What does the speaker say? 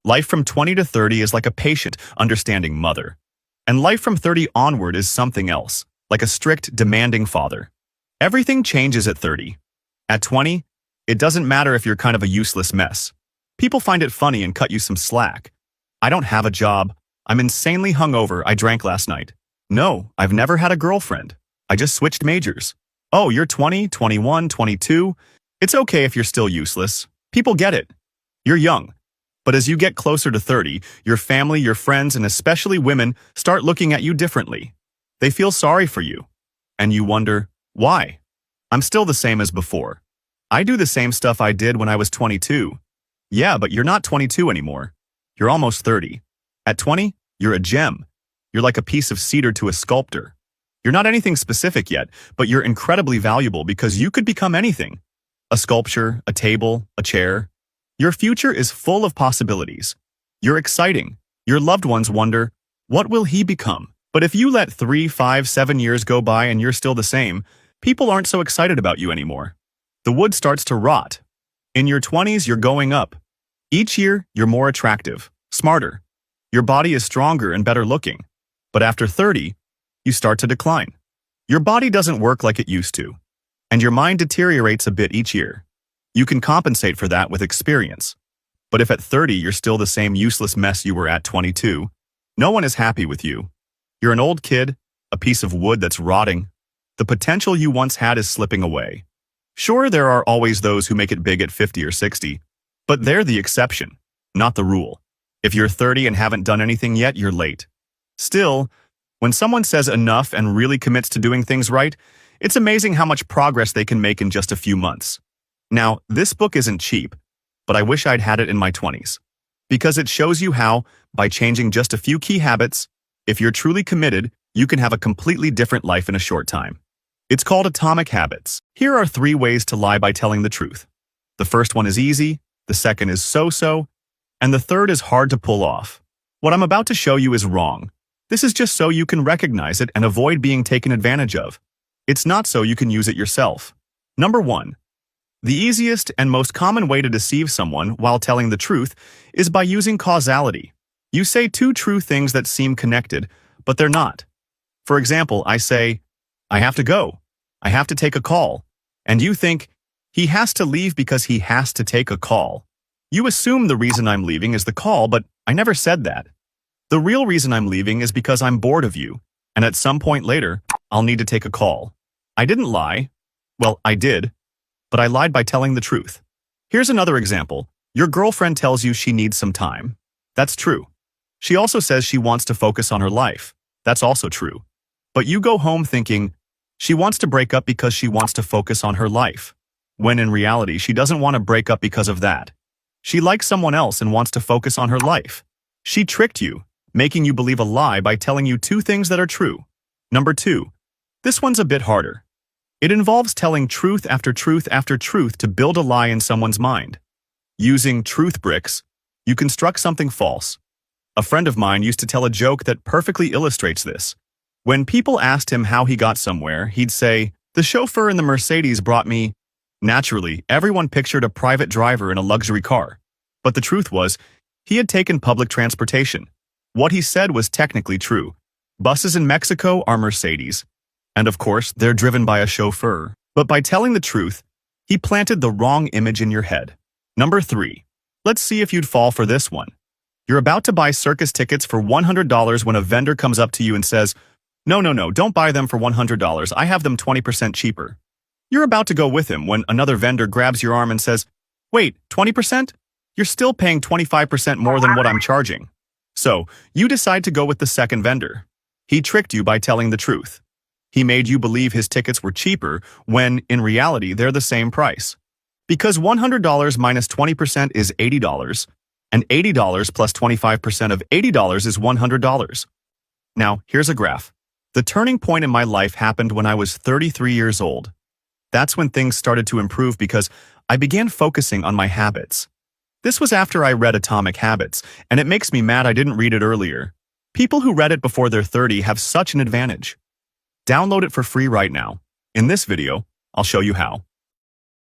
Life from 20 to 30 is like a patient, understanding mother. And life from 30 onward is something else, like a strict, demanding father. Everything changes at 30. At 20, it doesn't matter if you're kind of a useless mess. People find it funny and cut you some slack. I don't have a job. I'm insanely hungover. I drank last night. No, I've never had a girlfriend. I just switched majors. Oh, you're 20, 21, 22. It's okay if you're still useless. People get it. You're young. But as you get closer to 30, your family, your friends, and especially women start looking at you differently. They feel sorry for you. And you wonder, why? I'm still the same as before. I do the same stuff I did when I was 22. Yeah, but you're not 22 anymore. You're almost 30. At 20, you're a gem. You're like a piece of cedar to a sculptor. You're not anything specific yet, but you're incredibly valuable because you could become anything. A sculpture, a table, a chair. Your future is full of possibilities. You're exciting. Your loved ones wonder, what will he become? But if you let 3, 5, 7 years go by and you're still the same, people aren't so excited about you anymore. The wood starts to rot. In your 20s, you're going up. Each year, you're more attractive, smarter. Your body is stronger and better looking. But after 30, you start to decline. Your body doesn't work like it used to, and your mind deteriorates a bit each year. You can compensate for that with experience. But if at 30 you're still the same useless mess you were at 22, no one is happy with you. You're an old kid, a piece of wood that's rotting. The potential you once had is slipping away. Sure, there are always those who make it big at 50 or 60, but they're the exception, not the rule. If you're 30 and haven't done anything yet, you're late. Still, when someone says enough and really commits to doing things right, it's amazing how much progress they can make in just a few months. Now, this book isn't cheap, but I wish I'd had it in my 20s. Because it shows you how, by changing just a few key habits, if you're truly committed, you can have a completely different life in a short time. It's called Atomic Habits. Here are 3 ways to lie by telling the truth. The first one is easy, the second is so-so, and the third is hard to pull off. What I'm about to show you is wrong. This is just so you can recognize it and avoid being taken advantage of. It's not so you can use it yourself. Number 1. The easiest and most common way to deceive someone while telling the truth is by using causality. You say 2 true things that seem connected, but they're not. For example, I say, I have to go. I have to take a call. And you think, he has to leave because he has to take a call. You assume the reason I'm leaving is the call, but I never said that. The real reason I'm leaving is because I'm bored of you, and at some point later, I'll need to take a call. I didn't lie. Well, I did, but I lied by telling the truth. Here's another example. Your girlfriend tells you she needs some time. That's true. She also says she wants to focus on her life. That's also true. But you go home thinking, she wants to break up because she wants to focus on her life, when in reality, she doesn't want to break up because of that. She likes someone else and wants to focus on her life. She tricked you, making you believe a lie by telling you 2 things that are true. Number 2. This one's a bit harder. It involves telling truth after truth after truth to build a lie in someone's mind. Using truth bricks, you construct something false. A friend of mine used to tell a joke that perfectly illustrates this. When people asked him how he got somewhere, he'd say, the chauffeur in the Mercedes brought me. Naturally, everyone pictured a private driver in a luxury car. But the truth was, he had taken public transportation. What he said was technically true. Buses in Mexico are Mercedes. And of course, they're driven by a chauffeur. But by telling the truth, he planted the wrong image in your head. Number 3. Let's see if you'd fall for this one. You're about to buy circus tickets for $100 when a vendor comes up to you and says, No, don't buy them for $100. I have them 20% cheaper. You're about to go with him when another vendor grabs your arm and says, Wait, 20%? You're still paying 25% more than what I'm charging. So, you decide to go with the second vendor. He tricked you by telling the truth. He made you believe his tickets were cheaper when, in reality, they're the same price. Because $100 minus 20% is $80, and $80 plus 25% of $80 is $100. Now, here's a graph. The turning point in my life happened when I was 33 years old. That's when things started to improve because I began focusing on my habits. This was after I read Atomic Habits, and it makes me mad I didn't read it earlier. People who read it before they're 30 have such an advantage. Download it for free right now. In this video, I'll show you how.